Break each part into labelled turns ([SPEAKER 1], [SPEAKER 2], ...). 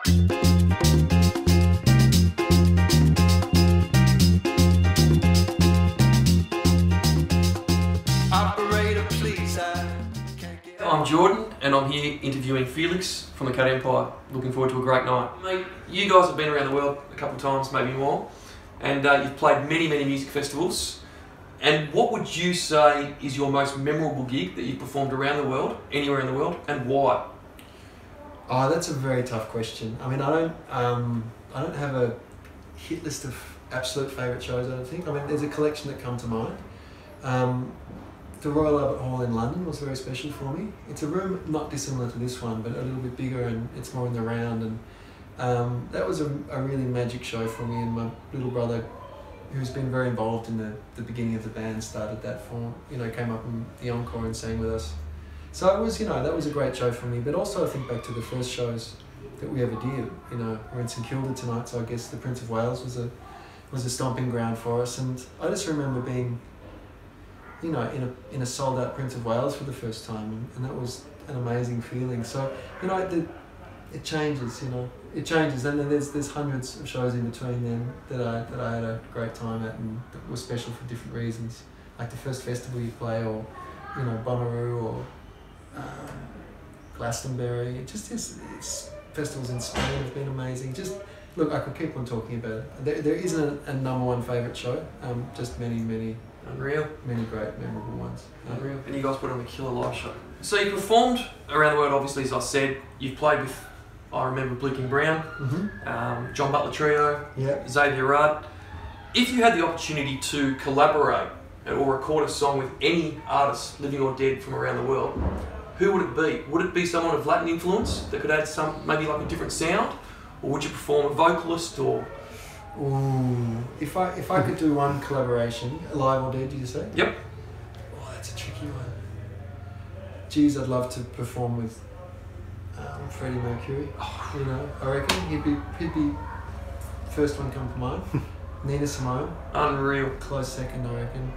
[SPEAKER 1] I'm Jordan and I'm here interviewing Felix from the Cat Empire. Looking forward to a great night. Mate, you guys have been around the world a couple of times, maybe more, and you've played many music festivals. And what would you say is your most memorable gig that you've performed around the world, anywhere in the world, and why?
[SPEAKER 2] Oh, that's a very tough question. I mean, I don't have a hit list of absolute favourite shows, I don't think. I mean, there's a collection that come to mind. The Royal Albert Hall in London was very special for me. It's a room not dissimilar to this one, but a little bit bigger, and it's more in the round. And that was a really magic show for me. And my little brother, who's been very involved in the beginning of the band, started that form. Came up in the encore and sang with us. So it was, that was a great show for me. But also I think back to the first shows that we ever did. We're in St Kilda tonight, so I guess the Prince of Wales was a stomping ground for us. And I just remember being, in a sold out Prince of Wales for the first time, and that was an amazing feeling. So it changes, it changes, and then there's hundreds of shows in between them that I had a great time at and that were special for different reasons, like the first festival you play, or Bonnaroo, or Glastonbury. It just is. Festivals in Spain have been amazing. Just look, I could keep on talking about it. There isn't a number one favourite show. Just many.
[SPEAKER 1] Unreal.
[SPEAKER 2] Many great, memorable ones.
[SPEAKER 1] Unreal. And you guys put on a killer live show. So you performed around the world, obviously, as I said. You've played with, I remember, Bleaking Brown, John Butler Trio, Xavier Rudd. If you had the opportunity to collaborate or record a song with any artist, living or dead, from around the world, who would it be? Would it be someone of Latin influence that could add maybe like a different sound? Or would you perform a vocalist, or...
[SPEAKER 2] Ooh, if I could do one collaboration, live or dead, did you say?
[SPEAKER 1] Yep.
[SPEAKER 2] Oh, that's a tricky one. Geez, I'd love to perform with Freddie Mercury. I reckon he'd be first one come to mind. Nina Simone.
[SPEAKER 1] Unreal.
[SPEAKER 2] Close second, I reckon.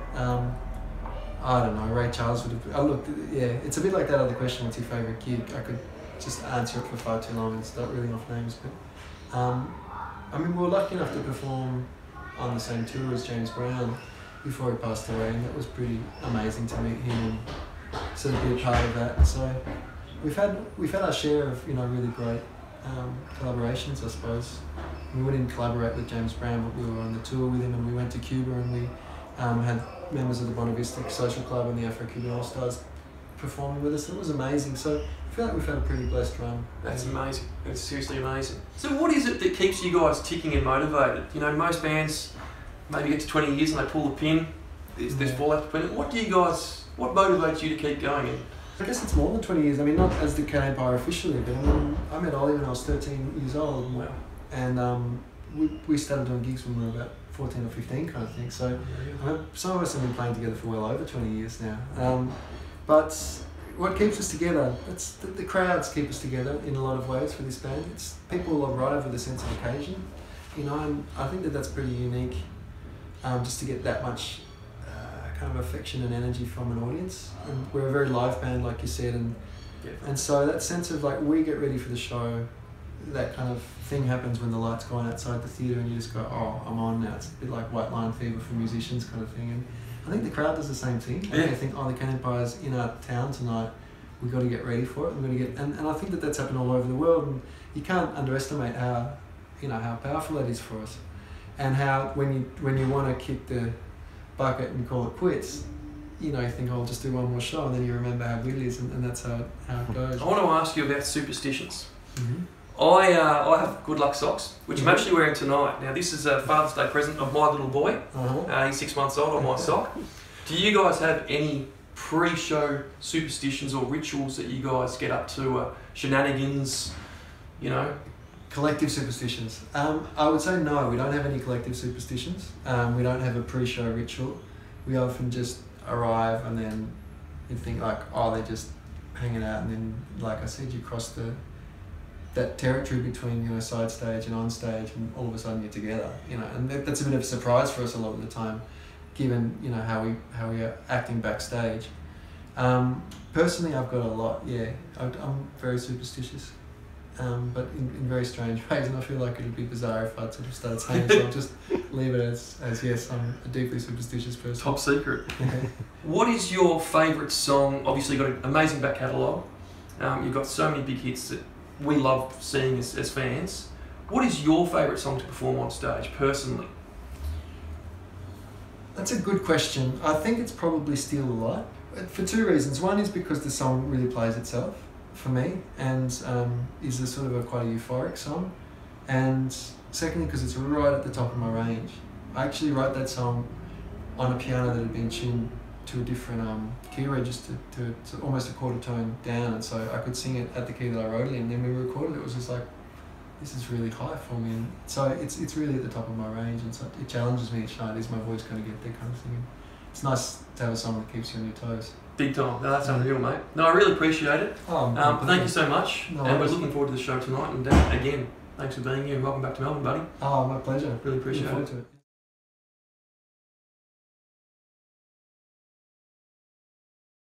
[SPEAKER 2] I don't know. Ray Charles would have. It's a bit like that other question. What's your favourite gig? I could just answer it for far too long and start reeling off names, but. I mean, we were lucky enough to perform on the same tour as James Brown before he passed away, and that was pretty amazing to meet him and sort of be a part of that. So we've had our share of really great collaborations, I suppose. We didn't collaborate with James Brown, but we were on the tour with him, and we went to Cuba, and we had members of the Buena Vista Social Club and the Afro-Cuban All-Stars performing with us. It was amazing. So I feel like we've had a pretty blessed run.
[SPEAKER 1] That's amazing. It's seriously amazing. So what is it that keeps you guys ticking and motivated? Most bands maybe get to 20 years and they pull the pin. There's fallout between it. What motivates you to keep going?
[SPEAKER 2] I guess it's more than 20 years. I mean, not as the Cat Empire officially, but I met Ollie when I was 13 years old.
[SPEAKER 1] Wow.
[SPEAKER 2] And we started doing gigs when we were about 14 or 15 kind of thing. So some of us have been playing together for well over 20 years now. But what keeps us together, it's the crowds keep us together in a lot of ways for this band. It's people who arrive with a sense of occasion, and I think that's pretty unique, just to get that much kind of affection and energy from an audience. And we're a very live band, like you said, and so that sense of like, we get ready for the show, that kind of thing happens when the lights go on outside the theatre and you just go, oh, I'm on now. It's a bit like white line fever for musicians kind of thing. And I think the crowd does the same thing. They think, oh, the Cat Empire's in our town tonight. We've got to get ready for it. We've got to get, and I think that's happened all over the world. And you can't underestimate how powerful that is for us, and how when you want to kick the bucket and call it quits, you think, oh, I'll just do one more show, and then you remember how good it is, and that's how it goes.
[SPEAKER 1] I want to ask you about superstitions. I have good luck socks, which I'm actually wearing tonight. Now, this is a Father's Day present of my little boy. He's 6 months old on my sock. Do you guys have any pre-show superstitions or rituals that you guys get up to? Shenanigans,
[SPEAKER 2] Collective superstitions. I would say no, we don't have any collective superstitions. We don't have a pre-show ritual. We often just arrive and then you think like, oh, they're just hanging out, and then, like I said, you cross that territory between side stage and on stage, and all of a sudden you're together, and that's a bit of a surprise for us a lot of the time, given how we are acting backstage. Personally, I've got a lot. I'm very superstitious. but in very strange ways, and I feel like it would be bizarre if I sort of started saying, so I'll just leave it as yes, I'm a deeply superstitious person.
[SPEAKER 1] Top secret. What is your favourite song? Obviously you've got an amazing back catalogue. You've got so many big hits that we love seeing as fans. What is your favourite song to perform on stage, personally?
[SPEAKER 2] That's a good question. I think it's probably Steal the Light, for two reasons. One is because the song really plays itself for me, and is a sort of quite a euphoric song. And secondly, because it's right at the top of my range. I actually wrote that song on a piano that had been tuned to a different key register, to almost a quarter tone down, and so I could sing it at the key that I wrote it in. And then when we recorded it, it was just like, this is really high for me, and so it's really at the top of my range, and so it challenges me each night. Is my voice going to get there, kind of thing? It's nice to have a song that keeps you on your toes.
[SPEAKER 1] Big time. No, that's unreal, mate. No, I really appreciate it. Thank you so much,
[SPEAKER 2] no,
[SPEAKER 1] and we're looking forward to the show tonight. And again, thanks for being here, and welcome back to Melbourne, buddy.
[SPEAKER 2] Oh, my pleasure.
[SPEAKER 1] Really appreciate it.
[SPEAKER 2] Looking forward to it.